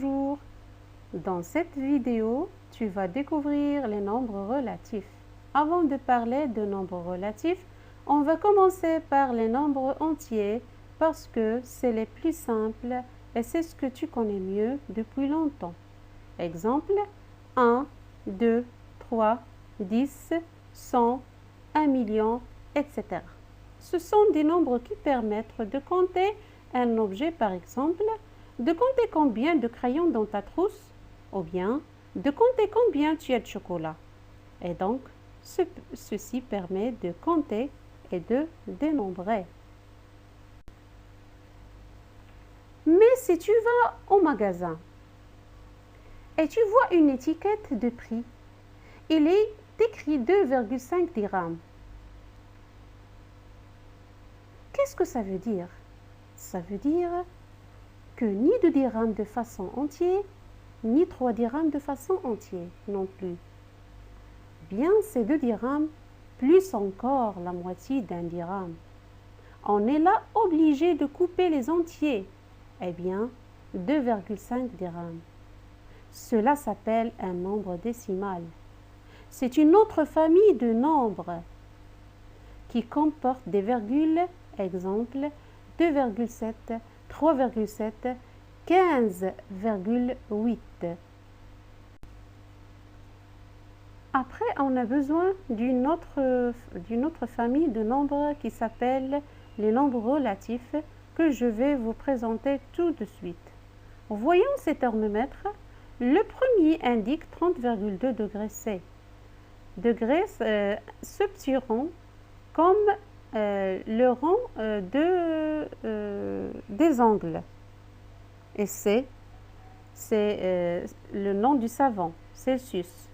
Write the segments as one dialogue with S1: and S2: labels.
S1: Bonjour! Dans cette vidéo, tu vas découvrir les nombres relatifs. Avant de parler de nombres relatifs, on va commencer par les nombres entiers parce que c'est les plus simples et c'est ce que tu connais mieux depuis longtemps. Exemple, 1, 2, 3, 10, 100, 1 million, etc. Ce sont des nombres qui permettent de compter un objet, par exemple, de compter combien de crayons dans ta trousse, ou bien de compter combien tu as de chocolat. Et donc, ceci permet de compter et de dénombrer. Mais si tu vas au magasin et tu vois une étiquette de prix, il est écrit 2,5 dirhams. Qu'est-ce que ça veut dire? Ça veut dire que ni 2 dirhams de façon entière, ni 3 dirhams de façon entière non plus. Bien, c'est 2 dirhams, plus encore la moitié d'un dirham. On est là obligé de couper les entiers. Eh bien, 2,5 dirhams. Cela s'appelle un nombre décimal. C'est une autre famille de nombres qui comporte des virgules, exemple 2,7, 3,7, 15,8. Après, on a besoin d'une autre famille de nombres qui s'appelle les nombres relatifs que je vais vous présenter tout de suite. Voyons ces thermomètres. Le premier indique 30,2 degrés C. Degrés, ce petit rond comme le rond des angles. Et c'est le nom du savant, Celsius.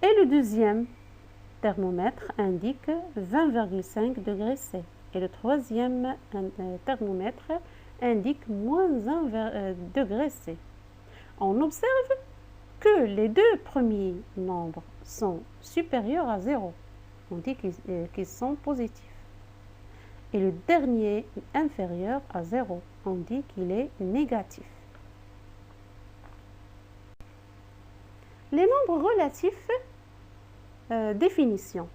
S1: Et le deuxième thermomètre indique 20,5 degrés C. Et le troisième thermomètre indique moins 1 degré C. On observe que les deux premiers nombres sont supérieurs à 0. On dit qu'ils sont positifs. Et le dernier inférieur à 0. On dit qu'il est négatif. Les nombres relatifs, définition.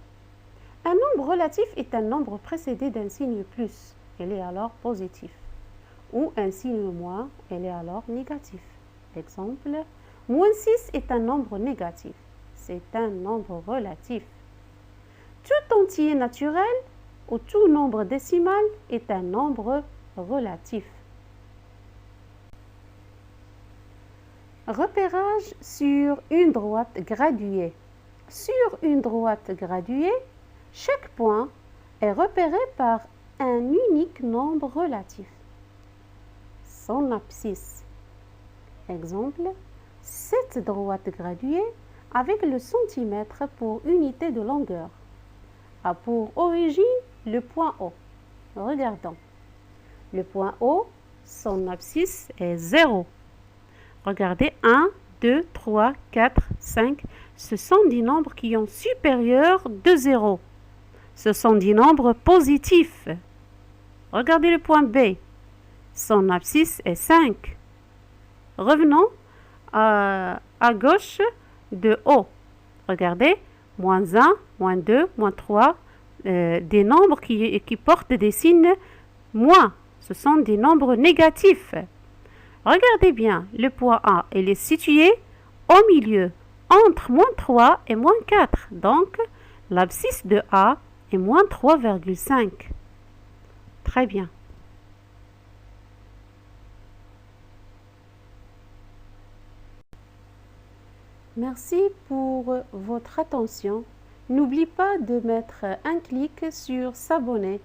S1: Un nombre relatif est un nombre précédé d'un signe plus. Il est alors positif. Ou un signe moins, il est alors négatif. Exemple, moins 6 est un nombre négatif. C'est un nombre relatif. Tout entier naturel ou tout nombre décimal est un nombre relatif. Repérage sur une droite graduée. Sur une droite graduée, chaque point est repéré par un unique nombre relatif. Son abscisse. Exemple, cette droite graduée avec le centimètre pour unité de longueur a pour origine le point O. Regardons. Le point O, son abscisse est 0. Regardez, 1, 2, 3, 4, 5. Ce sont des nombres qui sont supérieurs de 0. Ce sont des nombres positifs. Regardez le point B. Son abscisse est 5. Revenons à gauche de O. Regardez, moins 1, moins 2, moins 3, des nombres qui portent des signes moins. Ce sont des nombres négatifs. Regardez bien, le point A, il est situé au milieu, entre moins 3 et moins 4. Donc, l'abscisse de A est moins 3,5. Très bien. Merci pour votre attention. N'oublie pas de mettre un clic sur s'abonner